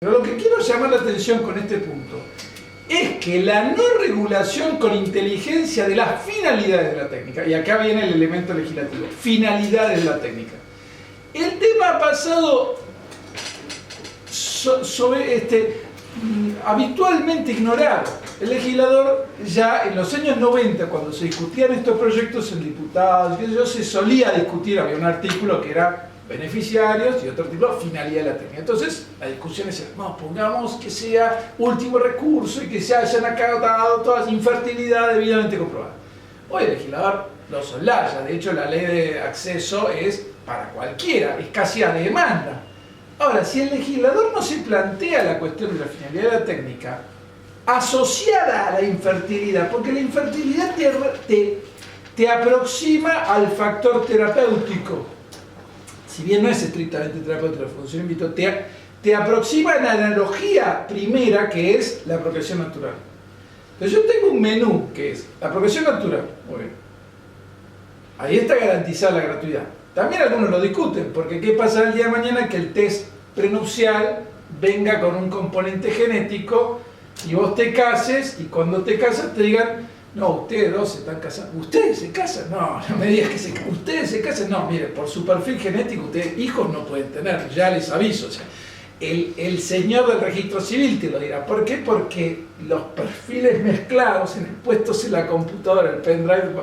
Pero lo que quiero llamar la atención con este punto es que la no regulación con inteligencia de las finalidades de la técnica, y acá viene el elemento legislativo, finalidades de la técnica. El tema ha pasado habitualmente ignorado. El legislador ya en los años 90, cuando se discutían estos proyectos en diputados, se solía discutir, había un artículo que era beneficiarios y otro artículo finalidad de la técnica. Entonces la discusión es, no, pongamos que sea último recurso y que se hayan acatado todas infertilidad debidamente comprobada. Hoy el legislador lo soslaya, de hecho la ley de acceso es para cualquiera, es casi a demanda. Ahora, si el legislador no se plantea la cuestión de la finalidad de la técnica asociada a la infertilidad, porque la infertilidad te aproxima al factor terapéutico, si bien no es estrictamente terapéutica la función in vitro, te aproxima a la analogía primera que es la procreación natural. Entonces yo tengo un menú que es la procreación natural, muy bien. Ahí está garantizada la gratuidad. También algunos lo discuten, porque ¿qué pasa el día de mañana que el test prenupcial venga con un componente genético y vos te cases y cuando te casas te digan, no, ustedes dos se están casando, ustedes se casan, no me digas que ustedes se casan, no, mire, por su perfil genético ustedes hijos no pueden tener, ya les aviso, o sea, el señor del registro civil te lo dirá. ¿Por qué? Porque los perfiles mezclados, puestos en la computadora, el pendrive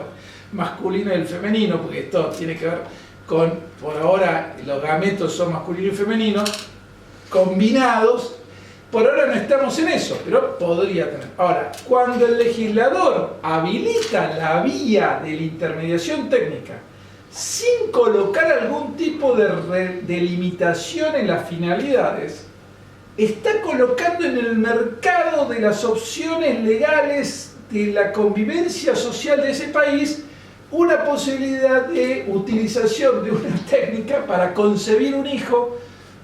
masculino y el femenino, porque esto tiene que ver con, por ahora, los gametos son masculino y femenino, combinados. Por ahora no estamos en eso, pero podría tener. Ahora, cuando el legislador habilita la vía de la intermediación técnica sin colocar algún tipo de limitación en las finalidades, está colocando en el mercado de las opciones legales de la convivencia social de ese país una posibilidad de utilización de una técnica para concebir un hijo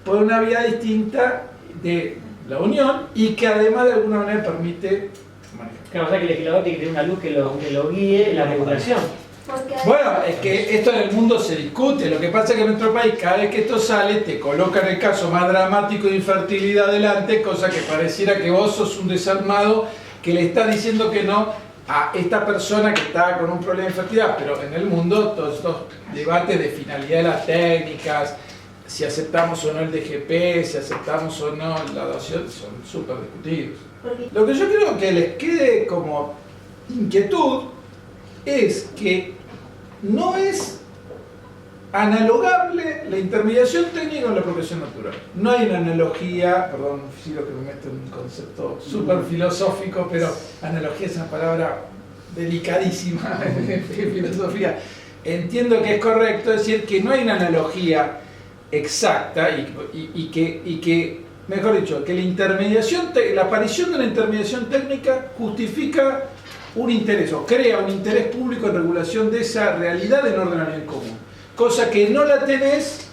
por una vía distinta de la unión y que además de alguna manera permite manejar. Claro, o sea que el legislador tiene que tener una luz que lo guíe en la regulación. Bueno, es que esto en el mundo se discute, lo que pasa es que en nuestro país cada vez que esto sale te colocan el caso más dramático de infertilidad adelante, cosa que pareciera que vos sos un desarmado que le está diciendo que no a esta persona que está con un problema de infertilidad, pero en el mundo todos estos debates de finalidad de las técnicas, si aceptamos o no el DGP, si aceptamos o no la adopción, son súper discutidos. Lo que yo creo que les quede como inquietud es que no es analogable la intermediación técnica con la procreación natural. No hay una analogía, perdón, si lo que me meto en un concepto súper filosófico, pero analogía es una palabra delicadísima en filosofía. Entiendo que es correcto decir que no hay una analogía exacta y que, mejor dicho, que la aparición de una intermediación técnica justifica un interés o crea un interés público en regulación de esa realidad en orden al bien común, cosa que no la tenés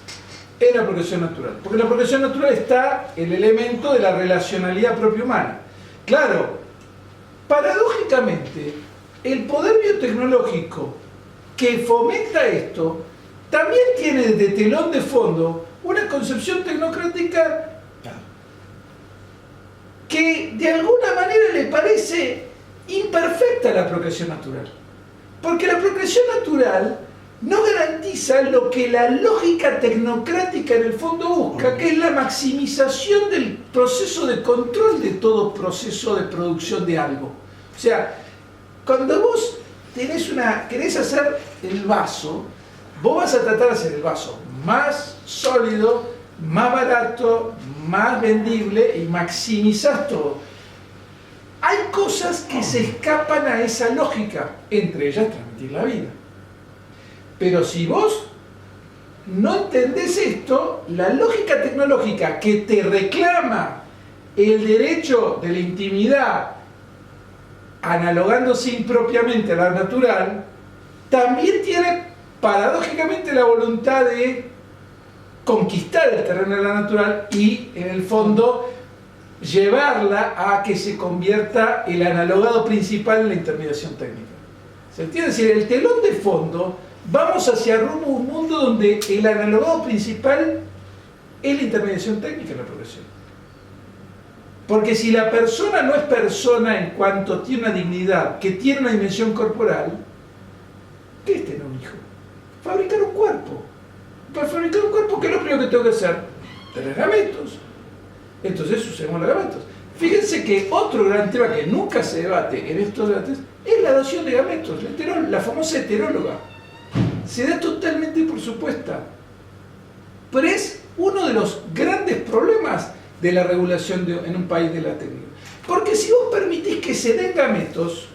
en la procreación natural, porque en la procreación natural está el elemento de la relacionalidad propia humana. Claro, paradójicamente, el poder biotecnológico que fomenta esto también tiene de telón de fondo una concepción tecnocrática que de alguna manera le parece imperfecta la procreación natural. Porque la procreación natural no garantiza lo que la lógica tecnocrática en el fondo busca, que es la maximización del proceso de control de todo proceso de producción de algo. O sea, cuando vos querés hacer el vaso, vos vas a tratar de hacer el vaso más sólido, más barato, más vendible y maximizás todo. Hay cosas que se escapan a esa lógica, entre ellas transmitir la vida. Pero si vos no entendés esto, la lógica tecnológica que te reclama el derecho de la intimidad, analogándose impropiamente a la natural, también tiene paradójicamente la voluntad de conquistar el terreno de la natural y, en el fondo, llevarla a que se convierta el analogado principal en la intermediación técnica. ¿Se entiende? Es decir, el telón de fondo, vamos hacia rumbo a un mundo donde el analogado principal es la intermediación técnica en la progresión. Porque si la persona no es persona en cuanto tiene una dignidad, que tiene una dimensión corporal, ¿qué es tener un hijo? Fabricar un cuerpo. Para fabricar un cuerpo, ¿qué es lo primero que tengo que hacer? Tener gametos. Entonces usemos los gametos. Fíjense que otro gran tema que nunca se debate en estos debates es la adopción de gametos, la famosa heteróloga. Se da totalmente por supuesta. Pero es uno de los grandes problemas de la regulación en un país de la técnica. Porque si vos permitís que se den gametos,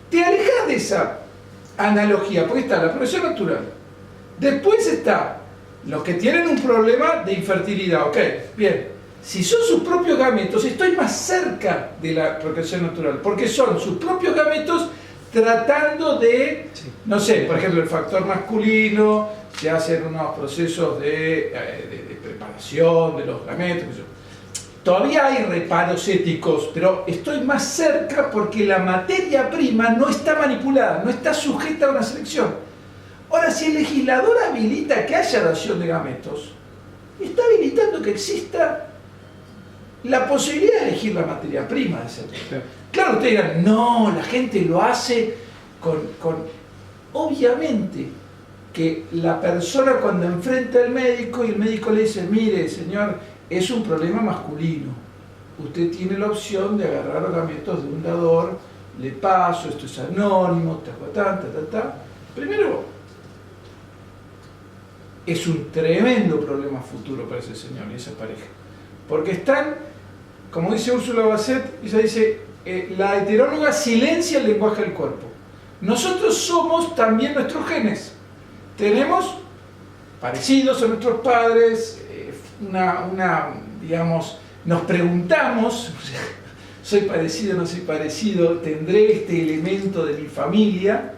te alejás de esa analogía, porque está la progresión natural. Después está los que tienen un problema de infertilidad. Ok, bien. Si son sus propios gametos, estoy más cerca de la procreación natural, porque son sus propios gametos tratando de, no sé, por ejemplo, el factor masculino, se hacen unos procesos de preparación de los gametos. Todavía hay reparos éticos, pero estoy más cerca porque la materia prima no está manipulada, no está sujeta a una selección. Ahora, si el legislador habilita que haya adopción de gametos, está habilitando que exista la posibilidad de elegir la materia prima de ese tema. Claro, ustedes dirán, no, la gente lo hace con... Obviamente que la persona cuando enfrenta al médico y el médico le dice, mire, señor, es un problema masculino. Usted tiene la opción de agarrar los gametos de un dador, le paso, esto es anónimo, Primero, es un tremendo problema futuro para ese señor y esa pareja. Porque están, como dice Úrsula Basset, ella dice, la heteróloga silencia el lenguaje del cuerpo. Nosotros somos también nuestros genes. Tenemos parecidos a nuestros padres, digamos, nos preguntamos, ¿soy parecido o no soy parecido? ¿Tendré este elemento de mi familia?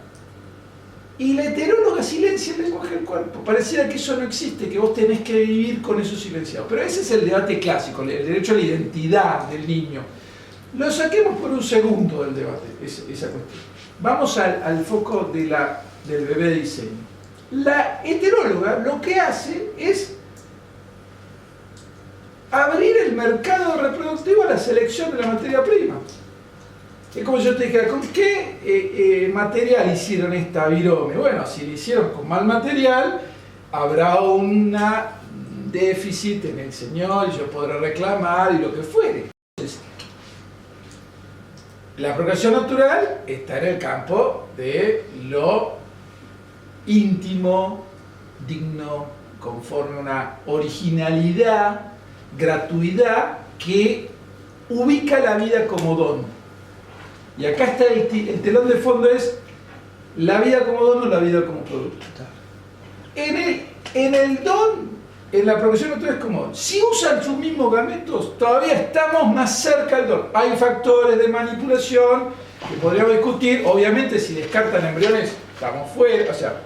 Y la heteróloga silencia el lenguaje del cuerpo. Pareciera que eso no existe, que vos tenés que vivir con eso silenciado. Pero ese es el debate clásico, el derecho a la identidad del niño. Lo saquemos por un segundo del debate, esa cuestión. Vamos al foco del bebé de diseño. La heteróloga lo que hace es abrir el mercado reproductivo a la selección de la materia prima. Es como yo te dije, ¿con qué material hicieron esta virome? Bueno, si lo hicieron con mal material, habrá un déficit en el señor y yo podré reclamar y lo que fuere. Entonces, la procreación natural está en el campo de lo íntimo, digno, conforme a una originalidad, gratuidad que ubica la vida como don. Y acá está el telón de fondo, es la vida como don o la vida como producto. En el don, en la progresión natural es como don. Si usan sus mismos gametos, todavía estamos más cerca del don. Hay factores de manipulación que podríamos discutir. Obviamente, si descartan embriones, estamos fuera. O sea,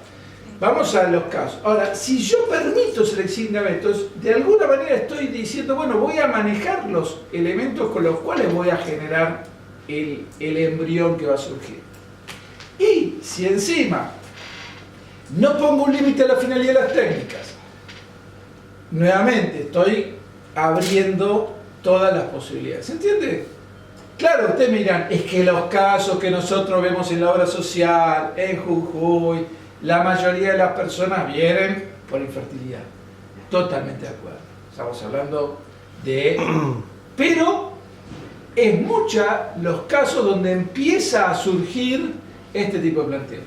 vamos a los casos. Ahora, si yo permito seleccionar gametos, de alguna manera estoy diciendo, bueno, voy a manejar los elementos con los cuales voy a generar el embrión que va a surgir. Y si encima no pongo un límite a la finalidad de las técnicas, nuevamente estoy abriendo todas las posibilidades. ¿Se entiende? Claro, ustedes me dirán, es que los casos que nosotros vemos en la obra social, en Jujuy, la mayoría de las personas vienen por infertilidad. Totalmente de acuerdo. Estamos hablando de... Pero es mucha los casos donde empieza a surgir este tipo de planteos.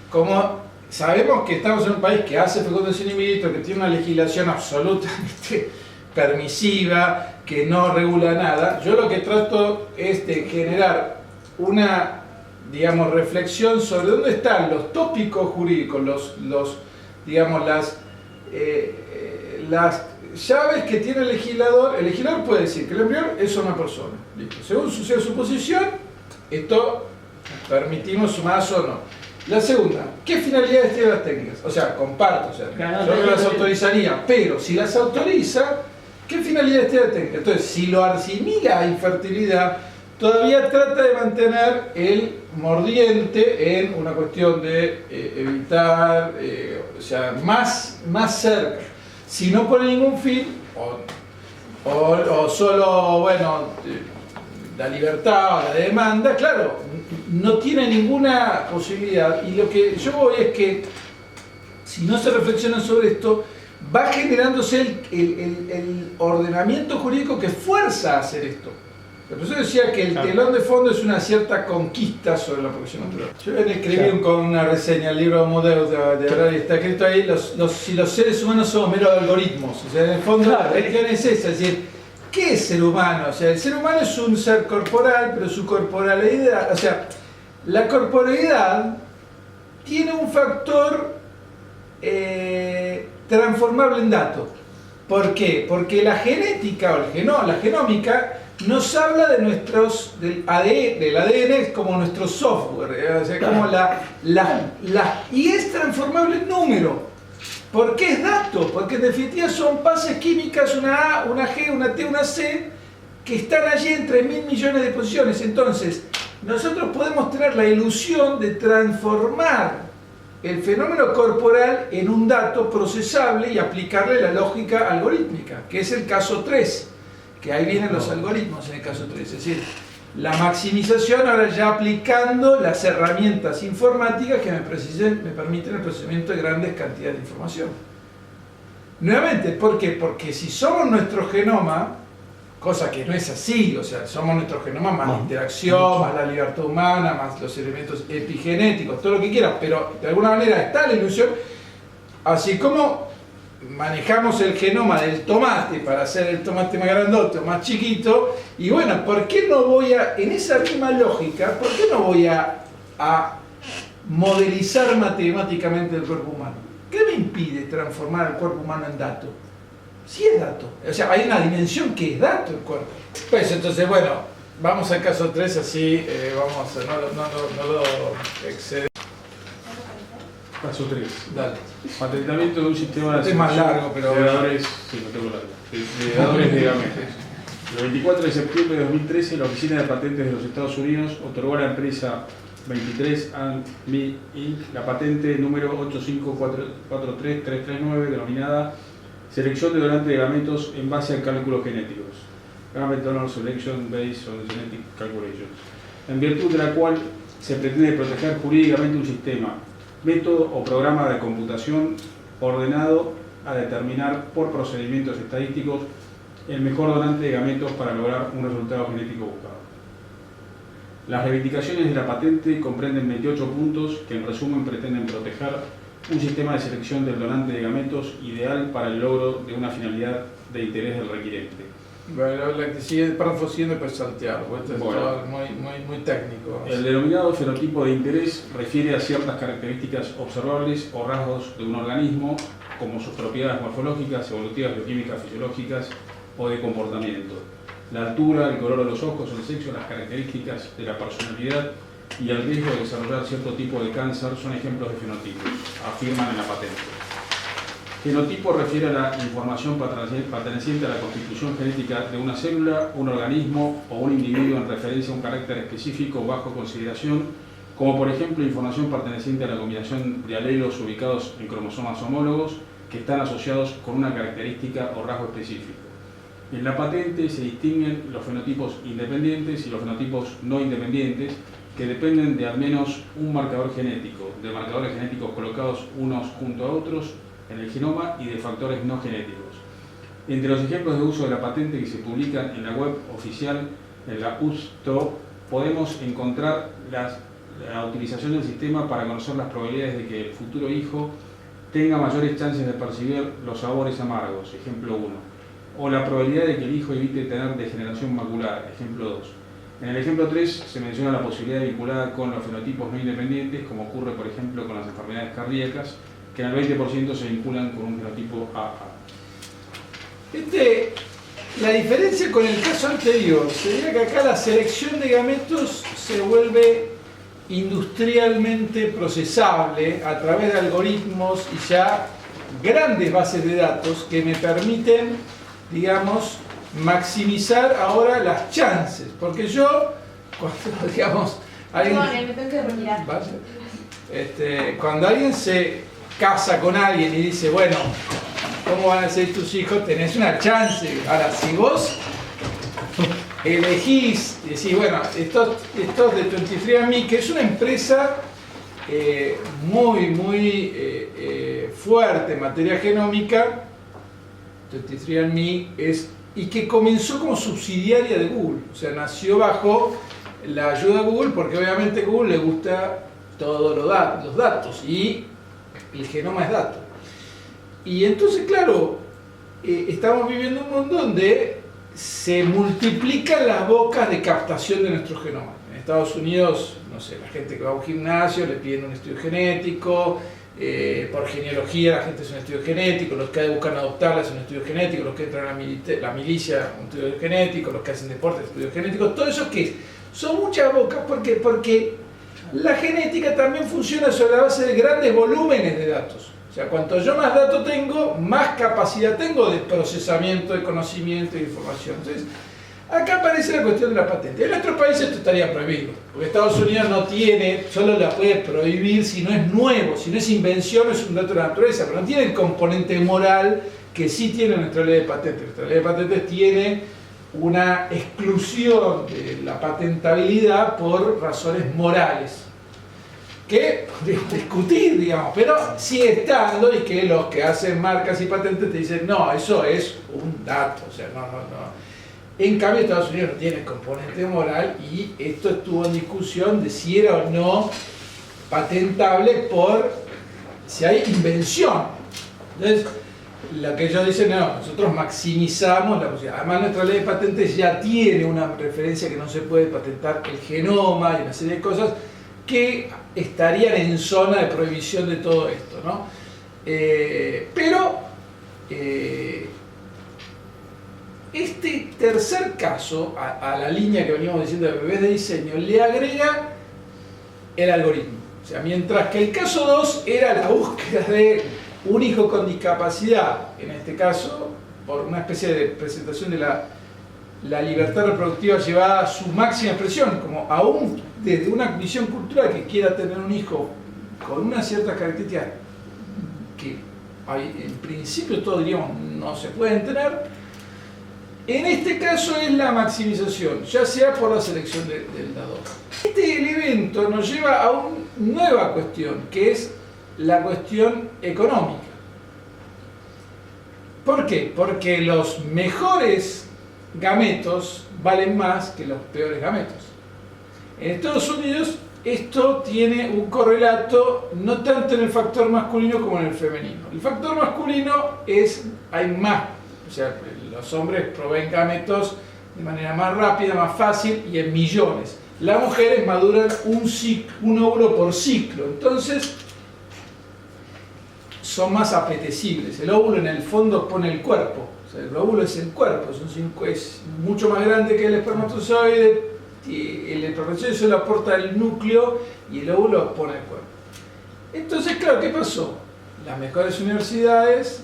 Como sabemos que estamos en un país que hace fecundación in vitro, que tiene una legislación absolutamente permisiva, que no regula nada, yo lo que trato es de generar una, digamos, reflexión sobre dónde están los tópicos jurídicos, digamos, las llaves que tiene el legislador. El legislador puede decir que el embrión es una persona. Listo. Según su suposición, esto permitimos más o no. La segunda, ¿qué finalidades tienen las técnicas? O sea, comparto, o sea, yo no las autorizaría, pero si las autoriza, ¿qué finalidades tiene la técnica? Entonces, si lo asimila a infertilidad, todavía trata de mantener el mordiente en una cuestión de evitar, o sea, más cerca. Si no pone ningún fin, o solo, bueno, la libertad o la demanda, claro, no tiene ninguna posibilidad. Y lo que yo voy es que, si no se reflexiona sobre esto, va generándose el ordenamiento jurídico que fuerza a hacer esto. Por eso decía que el telón de fondo es una cierta conquista sobre la profesión natural. Yo escribí con una reseña el libro Homo Deus de Harari, está escrito ahí, si los seres humanos somos meros algoritmos. O sea, en el fondo la religión es esa, es decir, ¿qué es ser humano? O sea, el ser humano es un ser corporal, pero su corporalidad, o sea, la corporalidad tiene un factor transformable en dato. ¿Por qué? Porque la genética o la genómica nos habla de del ADN es como nuestro software, o sea, como y es transformable en número. ¿Por qué es dato? Porque en definitiva son bases químicas, una A, una G, una T, una C, que están allí entre 1000 millones de posiciones. Entonces, nosotros podemos tener la ilusión de transformar el fenómeno corporal en un dato procesable y aplicarle la lógica algorítmica, que es el caso 3, que ahí vienen los algoritmos en el caso 3, es decir, la maximización ahora ya aplicando las herramientas informáticas que me permiten el procesamiento de grandes cantidades de información. Nuevamente, ¿por qué? Porque si somos nuestro genoma, cosa que no es así, o sea, somos nuestro genoma más la interacción, más la libertad humana, más los elementos epigenéticos, todo lo que quieras, pero de alguna manera está la ilusión, así como manejamos el genoma del tomate para hacer el tomate más grandote, más chiquito, y bueno, ¿por qué no voy en esa misma lógica, por qué no voy a modelizar matemáticamente el cuerpo humano? ¿Qué me impide transformar el cuerpo humano en dato? Sí es dato, o sea, hay una dimensión que es dato el cuerpo. Pues entonces, bueno, vamos al caso 3, así no lo excede. Caso 3. Dale. Patentamiento de un sistema de es más largo, pero... de dadores, sí, lo tengo largo, de dadores de gametos. El 24 de septiembre de 2013, la Oficina de Patentes de los Estados Unidos otorgó a la empresa 23andMe Inc. la patente número 8543339, denominada Selección de donantes de gametos en base a cálculos genéticos, Gamete Donor Selection Based on Genetic Calculations, en virtud de la cual se pretende proteger jurídicamente un sistema, método o programa de computación ordenado a determinar por procedimientos estadísticos el mejor donante de gametos para lograr un resultado genético buscado. Las reivindicaciones de la patente comprenden 28 puntos que en resumen pretenden proteger un sistema de selección del donante de gametos ideal para el logro de una finalidad de interés del requirente. Bueno, la que sigue, párrafo siguiente, pues Santiago, esto es todo muy técnico. El denominado fenotipo de interés refiere a ciertas características observables o rasgos de un organismo, como sus propiedades morfológicas, evolutivas, bioquímicas, fisiológicas o de comportamiento. La altura, el color de los ojos, el sexo, las características de la personalidad y el riesgo de desarrollar cierto tipo de cáncer son ejemplos de fenotipos, afirman en la patente. Genotipo refiere a la información perteneciente a la constitución genética de una célula, un organismo o un individuo en referencia a un carácter específico bajo consideración, como por ejemplo información perteneciente a la combinación de alelos ubicados en cromosomas homólogos que están asociados con una característica o rasgo específico. En la patente se distinguen los fenotipos independientes y los fenotipos no independientes, que dependen de al menos un marcador genético, de marcadores genéticos colocados unos junto a otros en el genoma y de factores no genéticos. Entre los ejemplos de uso de la patente que se publican en la web oficial, en la USTO, podemos encontrar la utilización del sistema para conocer las probabilidades de que el futuro hijo tenga mayores chances de percibir los sabores amargos, ejemplo 1, o la probabilidad de que el hijo evite tener degeneración macular, ejemplo 2. En el ejemplo 3 se menciona la posibilidad vinculada con los fenotipos no independientes, como ocurre por ejemplo con las enfermedades cardíacas, que en el 20% se vinculan con un fenotipo AA. La diferencia con el caso anterior sería que acá la selección de gametos se vuelve industrialmente procesable a través de algoritmos y ya grandes bases de datos que me permiten, digamos, maximizar ahora las chances, porque yo, cuando digamos, cuando alguien se casa con alguien y dice, bueno, cómo van a ser tus hijos, tenés una chance. Ahora, si vos elegís, decís, bueno, estos de 23andMe, que es una empresa muy fuerte en materia genómica, 23andMe y que comenzó como subsidiaria de Google, o sea, nació bajo la ayuda de Google porque obviamente a Google le gusta todos los datos y el genoma es dato. Y entonces, claro, estamos viviendo un mundo donde se multiplican las bocas de captación de nuestro genoma. En Estados Unidos, no sé, la gente que va a un gimnasio le piden un estudio genético, por genealogía la gente hace un estudio genético, los que buscan adoptarla hacen un estudio genético, los que entran a la milicia un estudio genético, los que hacen deporte estudio genético, todo eso que son muchas bocas porque la genética también funciona sobre la base de grandes volúmenes de datos. O sea, cuanto yo más datos tengo, más capacidad tengo de procesamiento, de conocimiento y de información. Entonces, acá aparece la cuestión de la patente. En nuestros países esto estaría prohibido, porque Estados Unidos no tiene, solo la puede prohibir si no es nuevo, si no es invención, es un dato de la naturaleza, pero no tiene el componente moral que sí tiene nuestra ley de patentes. Nuestra ley de patentes tiene una exclusión de la patentabilidad por razones morales, que podríamos discutir, digamos, pero sigue estando, y que los que hacen marcas y patentes te dicen, no, eso es un dato, o sea, no. En cambio, Estados Unidos no tiene componente moral y esto estuvo en discusión de si era o no patentable por si hay invención. Entonces, lo que ellos dicen, no, nosotros maximizamos la posibilidad. Además, nuestra ley de patentes ya tiene una referencia que no se puede patentar el genoma y una serie de cosas que estarían en zona de prohibición de todo esto, ¿no? Pero este tercer caso, a la línea que veníamos diciendo de bebés de diseño, le agrega el algoritmo. O sea, mientras que el caso 2 era la búsqueda de un hijo con discapacidad, en este caso, por una especie de presentación de la libertad reproductiva llevada a su máxima expresión, como aún desde una visión cultural que quiera tener un hijo con unas ciertas características que en principio todos diríamos no se pueden tener. En este caso es la maximización, ya sea por la selección del dador. Este evento nos lleva a una nueva cuestión, que es la cuestión económica. ¿Por qué? Porque los mejores gametos valen más que los peores gametos. En Estados Unidos esto tiene un correlato no tanto en el factor masculino como en el femenino. El factor masculino hay más, o sea, los hombres proveen gametos de manera más rápida, más fácil y en millones. Las mujeres maduran un óvulo por ciclo, entonces son más apetecibles. El óvulo en el fondo pone el cuerpo, o sea, el óvulo es el cuerpo, es mucho más grande que el espermatozoide. El espermatozoide solo aporta el núcleo y el óvulo pone el cuerpo. Entonces, claro, ¿qué pasó? Las mejores universidades,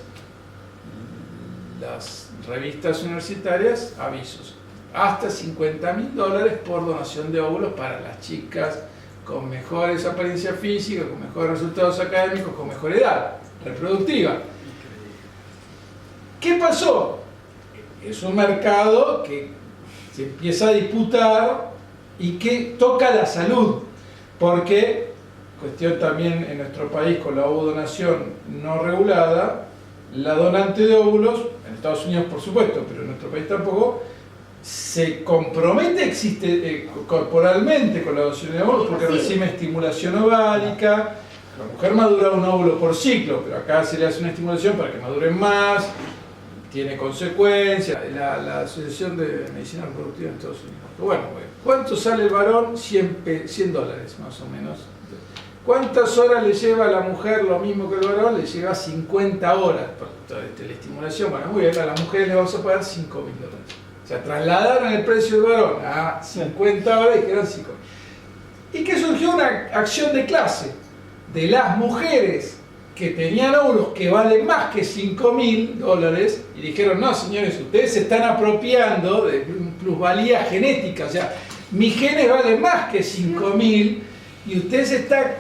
las revistas universitarias, avisos, hasta $50.000 por donación de óvulos para las chicas con mejores apariencias físicas, con mejores resultados académicos, con mejor edad reproductiva. ¿Qué pasó? Es un mercado que se empieza a disputar y que toca la salud, porque, cuestión también en nuestro país con la ovodonación no regulada, la donante de óvulos, en Estados Unidos por supuesto, pero en nuestro país tampoco, se compromete corporalmente con la donación de óvulos porque recibe estimulación ovárica. La mujer madura un óvulo por ciclo, pero acá se le hace una estimulación para que maduren más, tiene consecuencias. La Asociación de Medicina Reproductiva en Estados Unidos. Bueno, ¿cuánto sale el varón? $100 más o menos. ¿Cuántas horas le lleva a la mujer lo mismo que el varón? Le lleva 50 horas la estimulación. Bueno, muy bien, a las mujeres le vamos a pagar $5.000. O sea, trasladaron el precio del varón a 50 horas y quedan 5. ¿Y qué surgió? Una acción de clase de las mujeres que tenían óvulos que valen más que $5.000 y dijeron, no señores, ustedes se están apropiando de plusvalía genética, o sea, mis genes valen más que $5.000 y ustedes están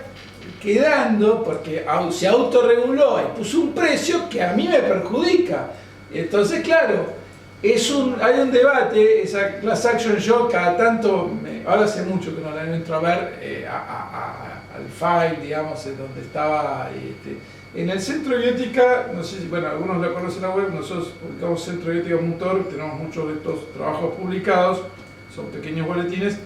quedando porque se autorreguló y puso un precio que a mí me perjudica. Entonces, claro, hay un debate, esa class action yo cada tanto, ahora hace mucho que no la entro a ver, al file, digamos, en donde estaba, en el Centro de Bioética, no sé si, bueno, algunos lo conocen en la web, nosotros publicamos Centro de Bioética Motor, tenemos muchos de estos trabajos publicados, son pequeños boletines.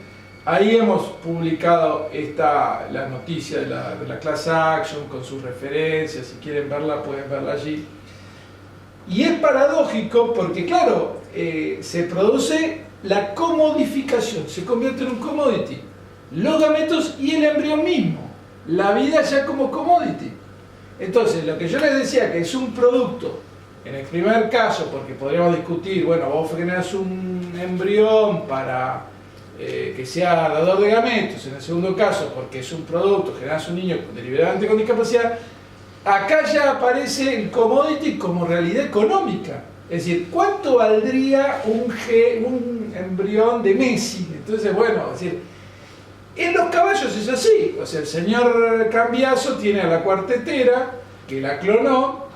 Ahí hemos publicado la noticia de la class action con sus referencias, si quieren verla pueden verla allí. Y es paradójico porque, claro, se produce la comodificación, se convierte en un commodity. Los gametos y el embrión mismo, la vida ya como commodity. Entonces, lo que yo les decía que es un producto, en el primer caso, porque podríamos discutir, bueno, vos generas un embrión para que sea dador de gametos, en el segundo caso porque es un producto, generas un niño deliberadamente con discapacidad, acá ya aparece el commodity como realidad económica. Es decir, ¿cuánto valdría un embrión de Messi? Entonces, bueno, es decir, en los caballos es así. O sea, el señor Cambiaso tiene a la cuartetera, que la clonó,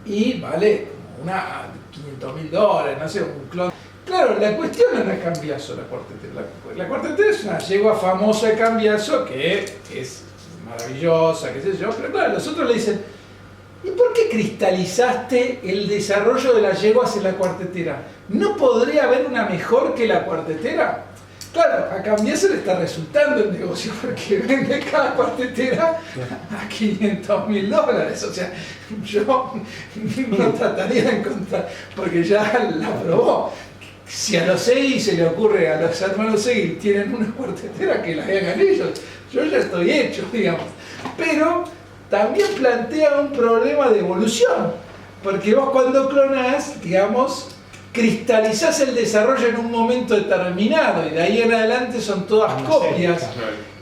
y vale una $500.000, no sé, un clon. Claro, la cuestión no era Cambiaso, la cuartetera. La cuartetera es una yegua famosa de Cambiaso que es maravillosa, qué sé yo, pero claro, los otros le dicen, ¿y por qué cristalizaste el desarrollo de las yeguas en la cuartetera? ¿No podría haber una mejor que la cuartetera? Claro, a Cambiaso le está resultando el negocio porque vende cada cuartetera a $500.000. O sea, yo no trataría de encontrar, porque ya la probó. Si a los Seguí se le ocurre, a los hermanos Seguí tienen una cuartetera, que la hagan ellos. Yo ya estoy hecho, digamos. Pero también plantea un problema de evolución, porque vos cuando clonás, digamos, cristalizás el desarrollo en un momento determinado y de ahí en adelante son todas copias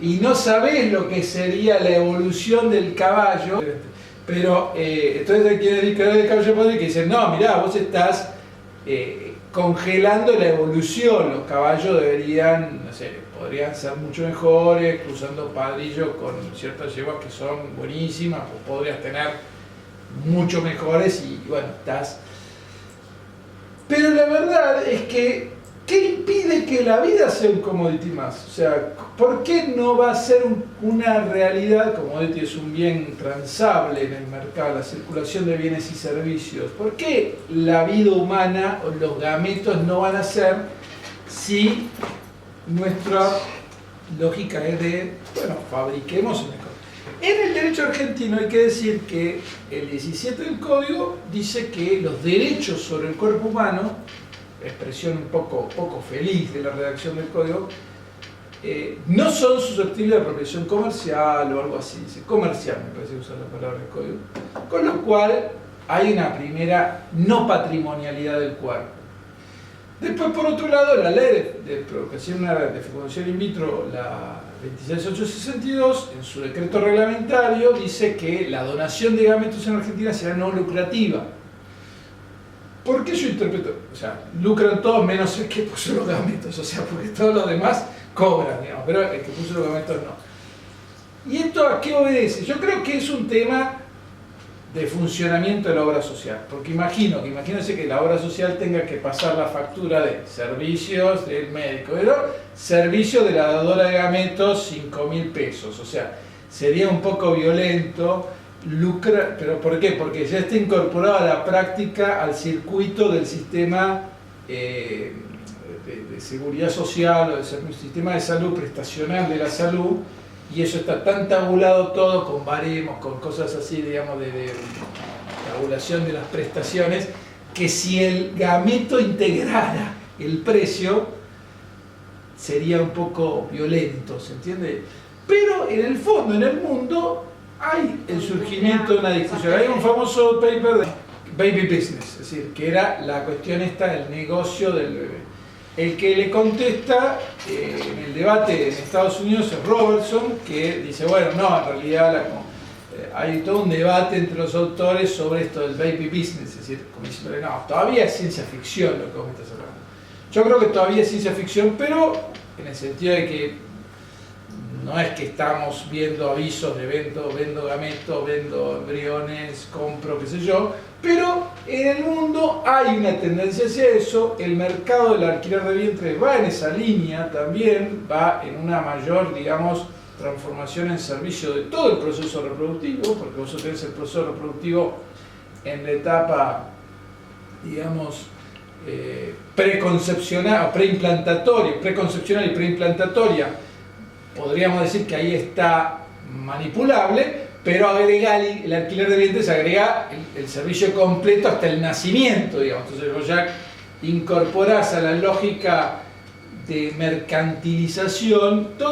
y no sabés lo que sería la evolución del caballo. Pero entonces hay quienes dedican de caballo padre que dicen, no, mirá, vos estás congelando la evolución, los caballos deberían, no sé, podrían ser mucho mejores, cruzando padrillos con ciertas yeguas que son buenísimas, o podrías tener mucho mejores y bueno, estás... Pero la verdad es que, ¿qué impide que la vida sea un commodity más? O sea, ¿por qué no va a ser una realidad? Commodity es un bien transable en el mercado, la circulación de bienes y servicios. ¿Por qué la vida humana o los gametos no van a ser si nuestra lógica es de, bueno, fabriquemos en el código? En el derecho argentino hay que decir que el 17 del código dice que los derechos sobre el cuerpo humano, expresión un poco feliz de la redacción del código, no son susceptibles de apropiación comercial o algo así, dice comercial, me parece usar la palabra del código, con lo cual hay una primera no patrimonialidad del cuerpo. Después, por otro lado, la ley de provocación de fecundación in vitro, la 26862, en su decreto reglamentario, dice que la donación de gametos en Argentina será no lucrativa. ¿Por qué yo interpreto? O sea, lucran todos menos el que puso los gametos, o sea, porque todos los demás cobran, digamos, pero el que puso los gametos no. ¿Y esto a qué obedece? Yo creo que es un tema de funcionamiento de la obra social, porque imagínense que la obra social tenga que pasar la factura de servicios del médico, pero servicio de la dadora de gametos, 5.000 pesos, o sea, sería un poco violento, pero ¿por qué? Porque ya está incorporado a la práctica, al circuito del sistema de seguridad social o del sistema de salud prestacional de la salud, y eso está tan tabulado todo con baremos, con cosas así, digamos, de tabulación de las prestaciones, que si el gameto integrara el precio, sería un poco violento, ¿se entiende? Pero en el fondo, en el mundo, hay el surgimiento de una discusión. Hay un famoso paper de baby business, es decir, que era la cuestión esta del negocio del bebé. El que le contesta en el debate en Estados Unidos es Robertson, que dice, bueno, no, en realidad hay todo un debate entre los autores sobre esto del baby business, es decir, como diciendo, no, todavía es ciencia ficción lo que vos me estás hablando. Yo creo que todavía es ciencia ficción, pero en el sentido de que no es que estamos viendo avisos de vendo gametos, vendo embriones, compro, qué sé yo, pero en el mundo hay una tendencia hacia eso, el mercado del alquiler de vientres va en esa línea también, va en una mayor, digamos, transformación en servicio de todo el proceso reproductivo, porque vos tenés el proceso reproductivo en la etapa, digamos, preconcepcional, preconcepcional y preimplantaria, podríamos decir que ahí está manipulable, pero agrega el alquiler de vientres, agrega el servicio completo hasta el nacimiento, digamos. Entonces vos ya incorporás a la lógica de mercantilización todo